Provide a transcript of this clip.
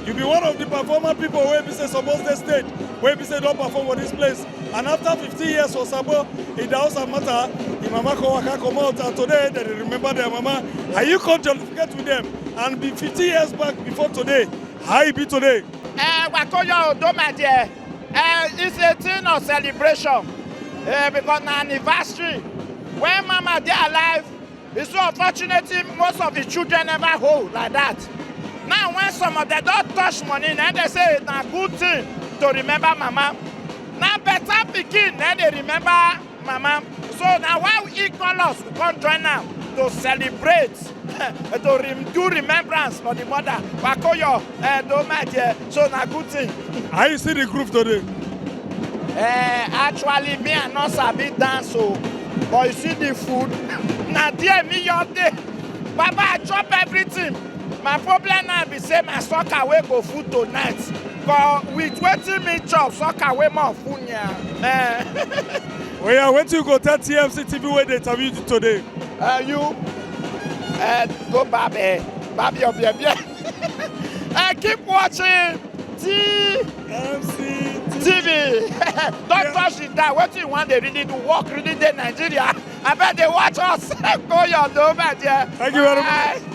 You be one of the performer people where we say supposed to stage, where we say don't perform for this place. And after 50 years or Sabo, it doesn't matter. The mama come out and today they remember their mama. Are you come to forget with them? And be 50 years back before today. How you be today? Wakoyo do my dear. It's a thing of celebration. Because an anniversary. When mama they alive, it's so unfortunate most of the children never hold like that. Now when some of them don't touch money, then they say it's a good thing to remember mama. Now better begin, then they remember mama. So now why we equal us, we can't join now to celebrate, to do remembrance for the mother. Wakoyo, don't mind, so na good thing. How you see the group today? Actually, me and not sabi dance, so but you see the food. Now dear me your day, Baba I chop everything. My problem now be say my soccer will go food tonight. But with waiting me chop soccer way more food here. Oh yeah, when you go tell TMC TV where they interview you today? You go Babi your baby. Keep watching TMC TV. Don't touch it down. What do you want? They really do work really in Nigeria. I bet they watch us. Go your door, my dear. Thank you very much.